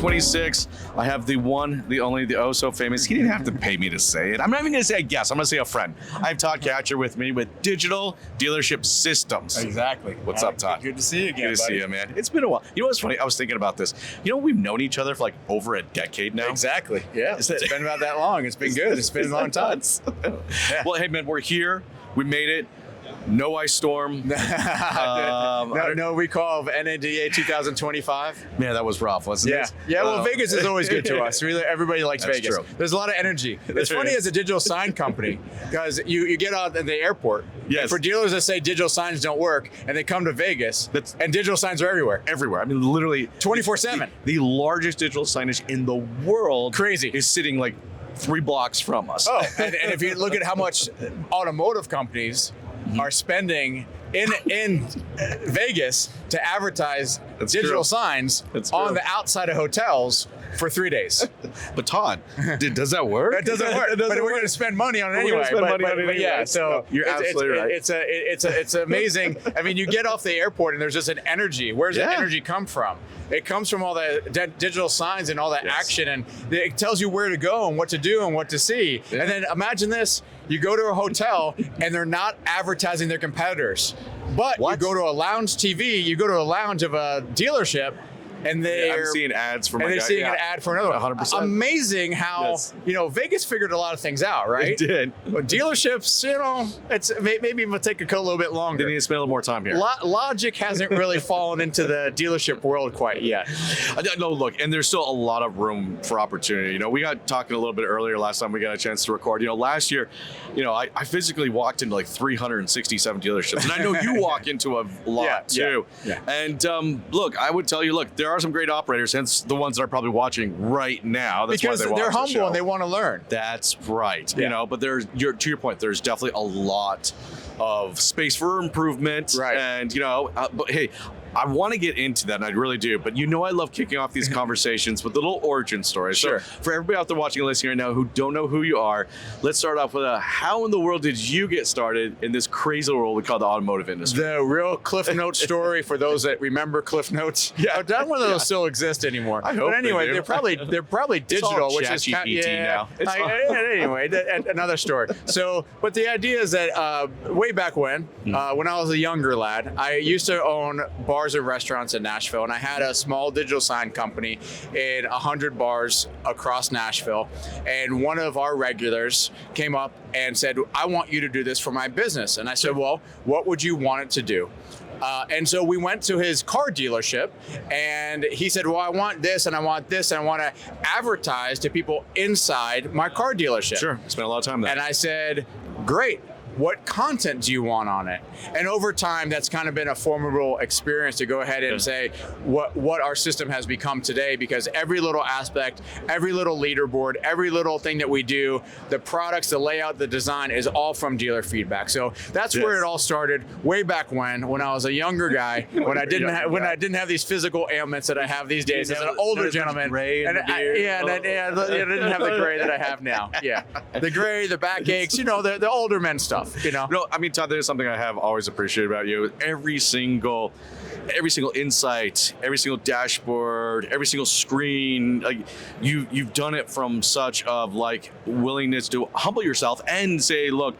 2026. I have the one, the only, the oh so famous. He didn't have to pay me to say it. I'm not even going to say a guest. I'm going to say a friend. I have Todd Katcher with me with Digital Dealership Systems. Exactly. What's up, Todd? Good to see you again, Good to buddy. see you, man. It's been a while. You know what's funny? I was thinking about this. You know, we've known each other for like over a decade now. Exactly. Yeah. Is It's it- been about that long. It's been good. It's been a long time. Yeah. Well, hey, man, we're here. We made it. No ice storm. No recall of NADA 2025. Man, that was rough, wasn't Yeah. it? Yeah. Well, Vegas is always good to us. Really, everybody likes That's Vegas. true. There's a lot of energy. It's funny as a digital sign company because you get out at the airport. Yes. And for dealers that say digital signs don't work and they come to Vegas and digital signs are everywhere. Everywhere. I mean, literally 24/7. The largest digital signage in the world Crazy. is sitting like 3 blocks from us. Oh, and if you look at how much automotive companies are spending in Vegas to advertise That's digital true. signs That's on true. the outside of hotels for 3 days. But Todd, does that work? That doesn't work. It but doesn't we're work. going to spend money on it We're anyway. gonna spend money on it but yeah, anyway. so You're absolutely right. It's amazing. I mean, you get off the airport and there's just an energy. Where's that energy come from? It comes from all the digital signs and all that action, and it tells you where to go and what to do and what to see. Yeah. And then imagine this: you go to a hotel and they're not advertising their competitors, but What? you go to a lounge TV, you go to a lounge of a dealership. And they're I'm seeing ads for my and they're guy. seeing Yeah. an ad for another one. 100%. Amazing how Yes. Vegas figured a lot of things out, right? It did. But dealerships, it's maybe it'll take a little bit They longer. need to spend a little more time here. Logic hasn't really fallen into the dealership world quite yet. No, look, and there's still a lot of room for opportunity. You know, we got talking a little bit earlier last time we got a chance to record. You know, last year, I physically walked into like 367 dealerships, and I know you walk into a lot too. Yeah. And look, I would tell you, look, there are some great operators, hence the ones that are probably watching right now. That's Because why they watch they're the humble show. and they want to learn. That's right. Yeah. You know, but to your point, there's definitely a lot of space for improvement. Right. And, but hey, I want to get into that, and I really do. But I love kicking off these conversations with little origin stories. Sure. So for everybody out there watching and listening right now who don't know who you are, let's start off with how in the world did you get started in this crazy world we call the automotive industry? The real Cliff Notes story for those that remember Cliff Notes. Yeah. None of those still exist anymore. I hope but anyway, they do. they're probably digital, all which is ChatGPT now. It's all- anyway, another story. So, but the idea is that way back when I was a younger lad, I used to own bars and restaurants in Nashville, and I had a small digital sign company in 100 bars across Nashville. And one of our regulars came up and said, "I want you to do this for my business." And I said, "Well, what would you want it to do?" And so we went to his car dealership, and he said, "Well, I want this, and I want this, and I want to advertise to people inside my car dealership." Sure. I spent a lot of time there. And I said, "Great. What content do you want on it?" And over time, that's kind of been a formidable experience to go ahead and say what our system has become today, because every little aspect, every little leaderboard, every little thing that we do, the products, the layout, the design is all from dealer feedback. So that's where it all started way back when I was a younger guy, when I didn't have these physical ailments that I have these days as an older gentleman. I didn't have the gray that I have now. Yeah, the gray, the backaches, the older men stuff. No, I mean, Todd, there's something I have always appreciated about you. Every single insight, every single dashboard, every single screen, like you've done it from such of like willingness to humble yourself and say, look,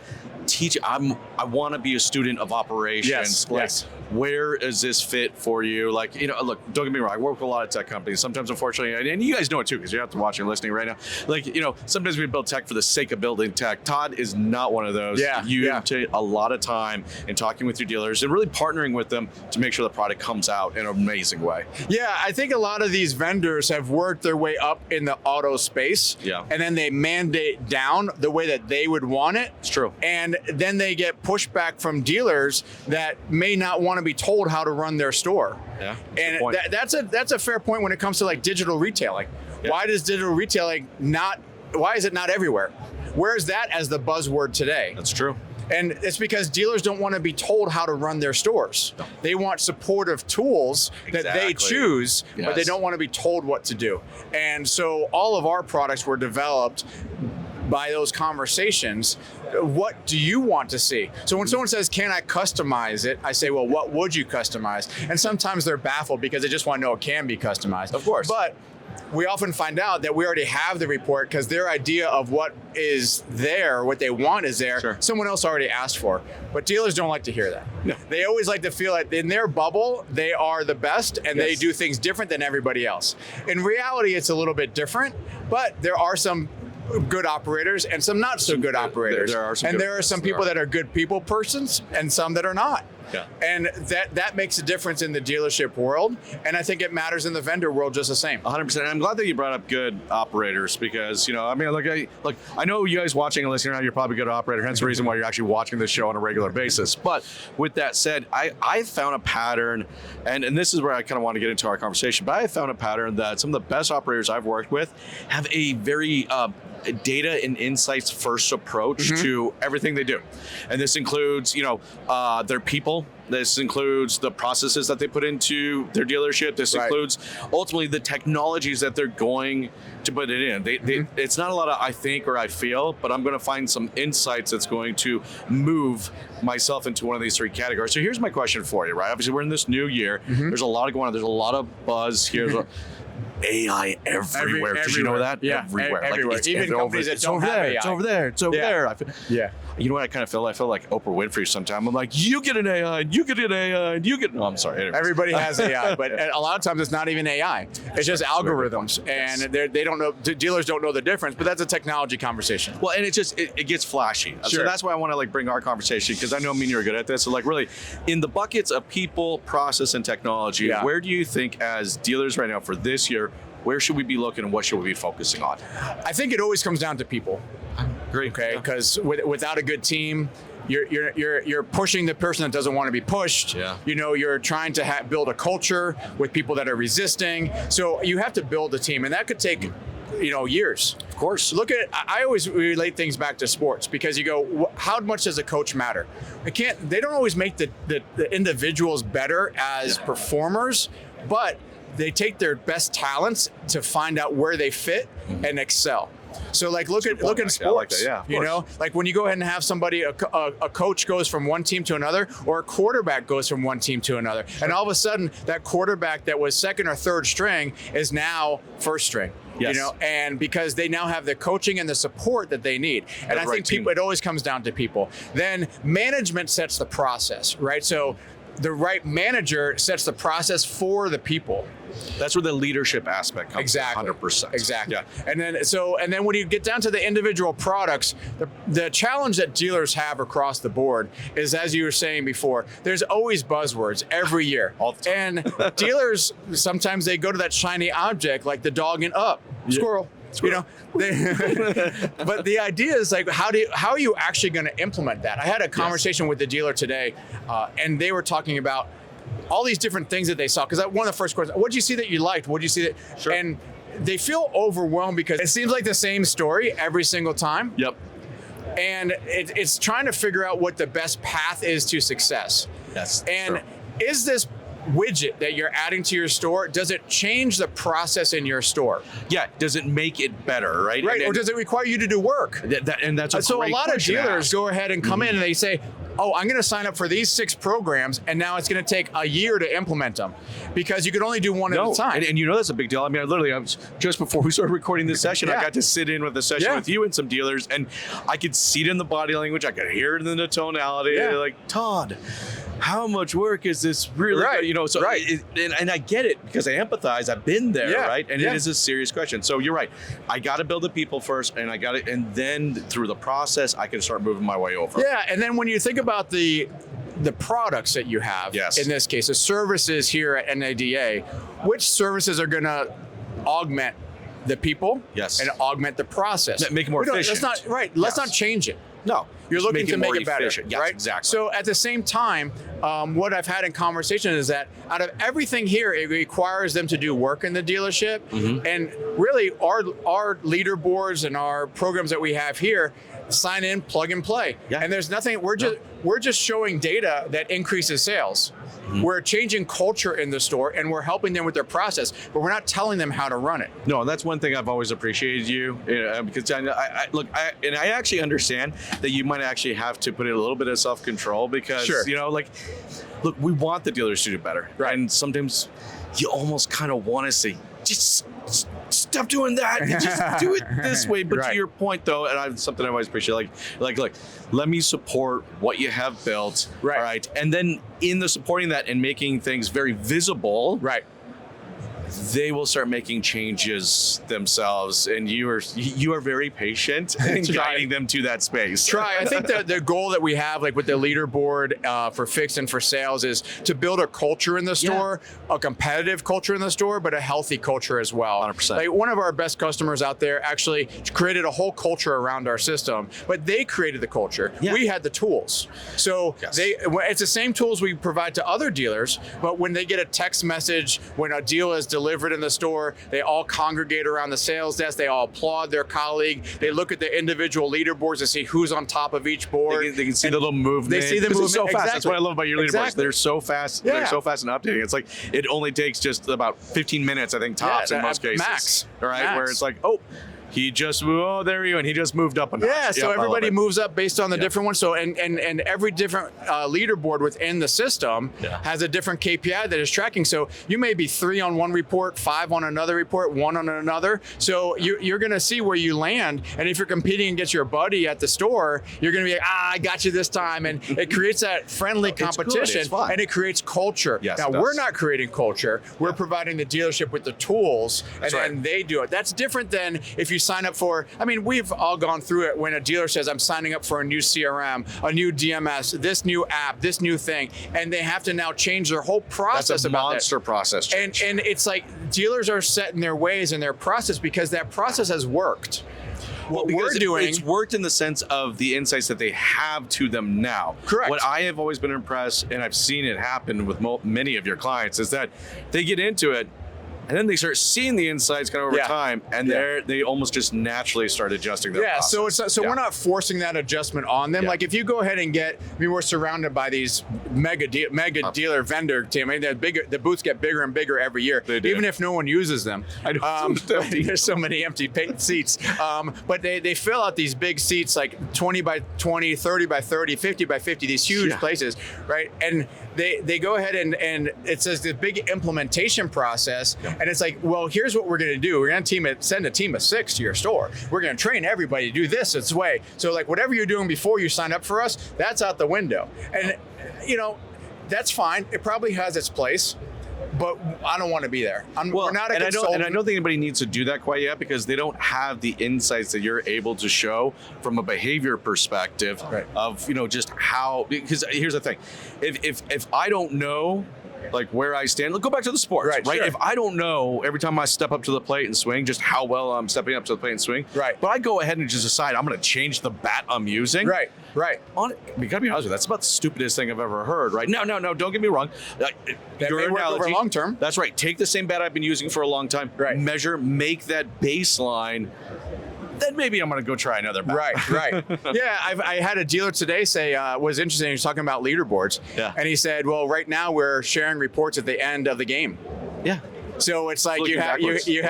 I want to be a student of operations. Yes. Where does this fit for you? Like, look, don't get me wrong. I work with a lot of tech companies. Sometimes, unfortunately, and you guys know it too, because you're out there watching and listening right now. Like, sometimes we build tech for the sake of building tech. Todd is not one of those. You take a lot of time in talking with your dealers and really partnering with them to make sure the product comes out in an amazing way. Yeah, I think a lot of these vendors have worked their way up in the auto space. Yeah. And then they mandate down the way that they would want it. It's true. And then they get pushback from dealers that may not want to be told how to run their store. Yeah. And that's a fair point when it comes to like digital retailing. Yeah. Why does digital retailing why is it not everywhere? Where's that as the buzzword today? That's true. And it's because dealers don't want to be told how to run their stores. No. They want supportive tools that they choose, but they don't want to be told what to do. And so all of our products were developed by those conversations. What do you want to see? So when someone says, "Can I customize it?" I say, "Well, what would you customize?" And sometimes they're baffled because they just want to know it can be customized. Of course. But we often find out that we already have the report because their idea of what is there, what they want is there, Sure. someone else already asked for. But dealers don't like to hear that. No. They always like to feel like in their bubble, they are the best and they Yes. do things different than everybody else. In reality, it's a little bit different, but there are some good operators and some not so good operators. there are some and good there are ones. some There people are. that are good people persons and some that are not. Yeah. And that makes a difference in the dealership world. And I think it matters in the vendor world just the same. 100%. I'm glad that you brought up good operators because, I mean, I know you guys watching and listening right now, you're probably a good operator, hence the reason why you're actually watching this show on a regular basis. But with that said, I found a pattern, and this is where I kind of want to get into our conversation, but I found a pattern that some of the best operators I've worked with have a very data and insights first approach to everything they do. And this includes, their people. This includes the processes that they put into their dealership. This includes ultimately the technologies that they're going to put it in. It's not a lot of I think or I feel, but I'm going to find some insights that's going to move myself into one of these three categories. So here's my question for you, right? Obviously, we're in this new year. There's a lot going on. There's a lot of buzz here. AI everywhere. Did you know that? Yeah, everywhere. everywhere. Even companies that don't have AI. It's over there. It's over there. Yeah. You know what I kind of feel? I feel like Oprah Winfrey sometimes. I'm like, you get an AI, you get an AI, you get. No, I'm sorry. Anyways. Everybody has AI, but a lot of times it's not even AI. It's just algorithms, and they don't know. Dealers don't know the difference. But that's a technology conversation. Well, and it gets flashy. Sure. So that's why I want to bring our conversation because I know me and you are good at this. So really, in the buckets of people, process, and technology, where do you think as dealers right now for this year? Where should we be looking and what should we be focusing on? I think it always comes down to people. Great. Okay, because without a good team, you're pushing the person that doesn't want to be pushed. Yeah. You're trying to build a culture with people that are resisting. So you have to build a team, and that could take years. Of course. Look at I always relate things back to sports because you go, how much does a coach matter? They don't always make the individuals better as performers, but they take their best talents to find out where they fit and excel. So look in sports, I like that. Yeah, like when you go ahead and have somebody, a coach goes from one team to another, or a quarterback goes from one team to another, and all of a sudden that quarterback that was second or third string is now first string. Yes. And because they now have the coaching and the support that they need. And I think people, it always comes down to people. Then management sets the process, right? So the right manager sets the process for the people. That's where the leadership aspect comes. Exactly. 100%. Exactly. Yeah. And then when you get down to the individual products, the challenge that dealers have across the board is, as you were saying before, there's always buzzwords every year. All the time. And dealers, sometimes they go to that shiny object like the dog in Up. Squirrel. But the idea is how are you actually going to implement that? I had a conversation with the dealer today, and they were talking about all these different things that they saw. Because one of the first questions, what did you see that you liked? What did you see that? Sure. And they feel overwhelmed because it seems like the same story every single time. Yep. And it's trying to figure out what the best path is to success. Yes. And is this widget that you're adding to your store, does it change the process in your store? Yeah. Does it make it better, right? Right. Or does it require you to do work? And that's So a lot of dealers go ahead and come in and they say, oh, I'm going to sign up for these 6 programs, and now it's going to take a year to implement them because you can only do one at a time. And that's a big deal. I mean, I was just before we started recording this session, I got to sit in with a session with you and some dealers, and I could see it in the body language. I could hear it in the tonality. Yeah. Like, Todd, how much work is this really? Right. And I get it because I empathize. I've been there, right? And it is a serious question. So you're right. I got to build the people first, and and then through the process, I can start moving my way over. Yeah, and then when you think about the products that you have, in this case, the services here at NADA, which services are going to augment the people and augment the process? Make it more efficient. Let's not change it. No. You're looking to make it better, efficient. Yes, right? Exactly. So at the same time, what I've had in conversation is that out of everything here, it requires them to do work in the dealership. And really our leaderboards and our programs that we have here, sign in, plug and play. Yeah. And there's nothing, we're just showing data that increases sales. We're changing culture in the store and we're helping them with their process, but we're not telling them how to run it. No, and that's one thing I've always appreciated you, because I actually understand that you might actually have to put in a little bit of self-control because, look, we want the dealers to do better. Right. And sometimes you almost kind of want to say, just tough doing that. You just do it this way. But Right. to your point, though, and something I always appreciate, like, let me support what you have built, Right. all right? And then in the supporting that and making things very visible, Right. they will start making changes themselves, and you are very patient in guiding them to that space. I think the goal that we have, like with the leaderboard for fixed and for sales, is to build a culture in the store, a competitive culture in the store, but a healthy culture as well. 100%. Like one of our best customers out there actually created a whole culture around our system, but they created the culture. Yeah. We had the tools. So Yes. it's the same tools we provide to other dealers, but when they get a text message, when a deal is delivered in the store, they all congregate around the sales desk, they all applaud their colleague, they look at the individual leaderboards to see who's on top of each board. They can see the little movement. They see the 'Cause movement. it's so fast. Exactly. That's what I love about your leaderboards. Exactly. They're so fast. Yeah. They're so fast in updating. It's like it only takes just about 15 minutes, I think, tops in most cases. Max. Right? Max. Where it's like, oh, he just there you, and he just moved up a notch. Yeah, so Yep, I love everybody it. moves up based on the different ones. So and every different leaderboard within the system has a different KPI that is tracking. So you may be 3 on one report, 5 on another report, 1 on another. So you're going to see where you land. And if you're competing against your buddy at the store, you're going to be like, I got you this time. And it creates that friendly It's good. competition, It's fun. and it creates culture. Yes, now it does. we're not creating culture. We're providing the dealership with the tools, That's and right. then they do it. That's different than if you sign up for. I mean, we've all gone through it when a dealer says, I'm signing up for a new CRM, a new DMS, this new app, this new thing, and they have to now change their whole process That's a about monster process that. change. And it's like dealers are set in their ways and their process because that process has worked. What we're Because doing, it's worked in the sense of the insights that they have to them now. Correct. What I have always been impressed, and I've seen it happen with many of your clients, is that they get into it, and then they start seeing the insights kind of over time, and they almost just naturally start adjusting their process. so we're not forcing that adjustment on them. Yeah. Like if you go ahead and we're surrounded by these mega dealer vendor team. I mean, the booths get bigger and bigger every year, They do. even if no one uses them. I know. There's so many empty seats. But they fill out these big seats, like 20 by 20, 30 by 30, 50 by 50, these huge places, right? And they go ahead and it says the big implementation process, and it's like, well, here's what we're going to do. We're going to send a team of 6 to your store. We're going to train everybody to do this way. So like whatever you're doing before you sign up for us, that's out the window. And that's fine. It probably has its place, but I don't want to be there. We're not a consultant. I don't think anybody needs to do that quite yet, because they don't have the insights that you're able to show from a behavior perspective of just how. Because here's the thing, if I don't know, like where I stand, go back to the sports, right? Sure. If I don't know every time I step up to the plate and swing just how well I'm stepping up to the plate and swing, but I go ahead and just decide I'm going to change the bat I'm using, right. We gotta be honest with you, that's about the stupidest thing I've ever heard, right? No, don't get me wrong. That may work over long term. That's right. Take the same bat I've been using for a long time, measure, make that baseline. Then maybe I'm going to go try another bat. Right. Yeah, I had a dealer today say, was interesting, he was talking about leaderboards. Yeah. And he said, well, right now we're sharing reports at the end of the game. Yeah. So it's like Looking you have backwards. you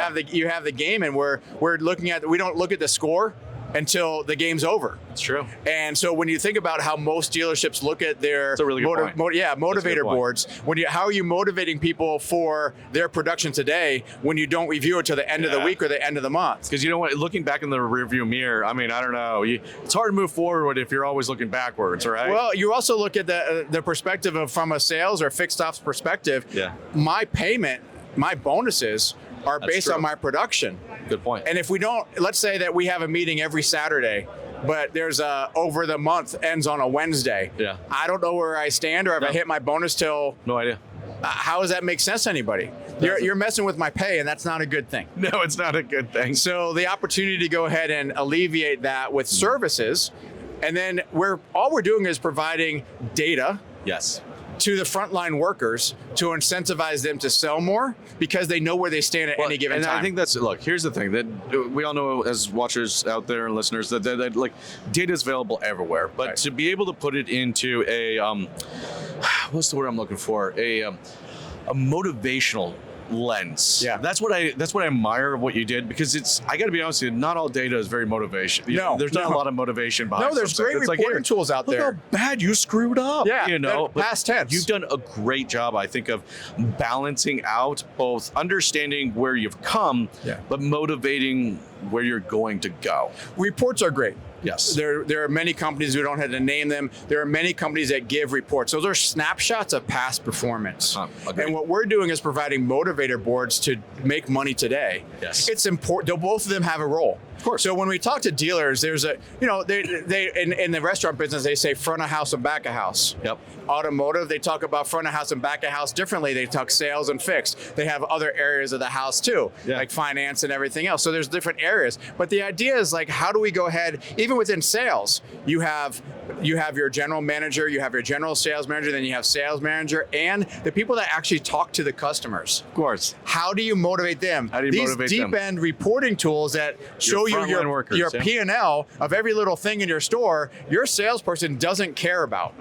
have the game, and we're looking at, we don't look at the score until the game's over. It's true. And so when you think about how most dealerships look at their That's a really good point. motivator boards, how are you motivating people for their production today when you don't review it till the end of the week or the end of the month? Because you know what, looking back in the rearview mirror, I mean, I don't know. It's hard to move forward if you're always looking backwards, right? Well, you also look at the perspective of from a sales or fixed ops perspective. Yeah. My payment, my bonuses are based on my production. Good point. And if we don't, let's say that we have a meeting every Saturday, but there's over the month ends on a Wednesday. Yeah. I don't know where I stand, or if I hit my bonus till. No idea. How does that make sense to anybody? You're messing with my pay, and that's not a good thing. No, it's not a good thing. So the opportunity to go ahead and alleviate that with services, and then all we're doing is providing data. Yes. To the frontline workers to incentivize them to sell more because they know where they stand at any given time. And I think look, here's the thing that we all know as watchers out there and listeners that like data is available everywhere, but to be able to put it into a, what's the word I'm looking for? A motivational lens. Yeah. That's what I admire of what you did, because I got to be honest with you, not all data is very motivation. There's not a lot of motivation behind. No, there's something. great It's reporting tools out there. Look how bad you screwed up. Yeah, but past tense. You've done a great job, I think, of balancing out both understanding where you've come, but motivating where you're going to go. Reports are great. Yes. There are many companies, we don't have to name them. There are many companies that give reports. Those are snapshots of past performance. And what we're doing is providing motivator boards to make money today. Yes. It's important. Both of them have a role. Of course. So when we talk to dealers, there's they in the restaurant business, they say front of house and back of house. Yep. Automotive, they talk about front of house and back of house differently. They talk sales and fixed. They have other areas of the house too, like finance and everything else. So there's different areas. But the idea is, like, how do we go ahead, even within sales, you have your general manager, you have your general sales manager, then you have sales manager, and the people that actually talk to the customers. Of course. How do you motivate them? How do you motivate them? These deep-end reporting tools that show you your P&L of every little thing in your store, your salesperson doesn't care about.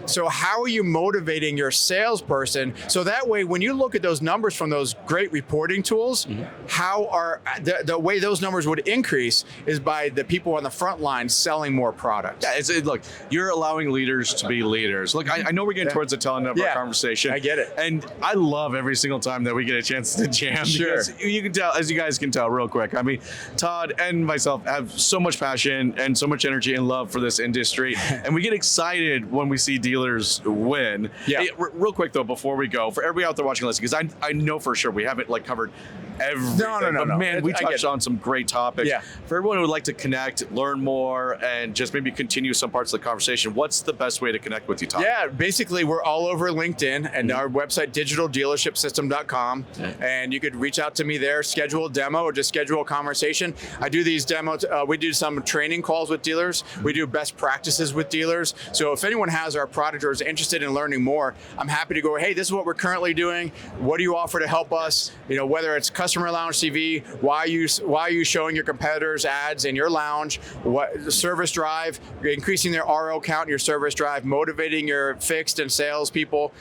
So how are you motivating your salesperson? So that way, when you look at those numbers from those great reporting tools, how are the way those numbers would increase is by the people on the front line selling more products. Yeah, look, you're allowing leaders to be leaders. Look, I know we're getting towards the tail end of our conversation. I get it. And I love every single time that we get a chance to jam. Sure. Because you can tell, as you guys can tell real quick, I mean, Todd and myself have so much passion and so much energy and love for this industry. And we get excited when we see dealers win. Yeah. Hey, real quick, though, before we go, for everybody out there watching and listening, because I know for sure we haven't covered everything. No. But man, we touched on some great topics. Yeah. For everyone who would like to connect, learn more, and just maybe continue some parts of the conversation, what's the best way to connect with you, Todd? Yeah, basically we're all over LinkedIn and our website, digitaldealershipsystem.com. And you could reach out to me there, schedule a demo, or just schedule a conversation. I do these demos. We do some training calls with dealers. We do best practices with dealers. So if anyone has our product or is interested in learning more, I'm happy to go, hey, this is what we're currently doing. What do you offer to help us? Whether it's customer lounge TV, why are you showing your competitors ads in your lounge? What service drive, increasing their RO count in your service drive, motivating your fixed and sales people.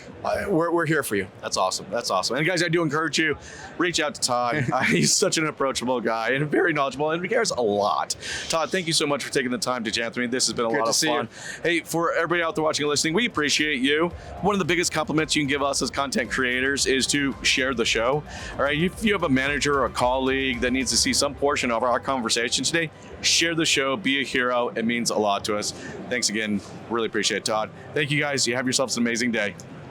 We're here for you. That's awesome. That's awesome. And guys, I do encourage you, reach out to Todd. He's such an approachable guy and very knowledgeable, and he cares a lot. Todd, thank you so much for taking the time to chat with me. This has been a lot of fun. Hey, for everybody out there watching and listening, we appreciate you. One of the biggest compliments you can give us as content creators is to share the show. All right, if you have a manager or a colleague that needs to see some portion of our conversation today, share the show, be a hero. It means a lot to us. Thanks again. Really appreciate it, Todd. Thank you guys. You have yourselves an amazing day.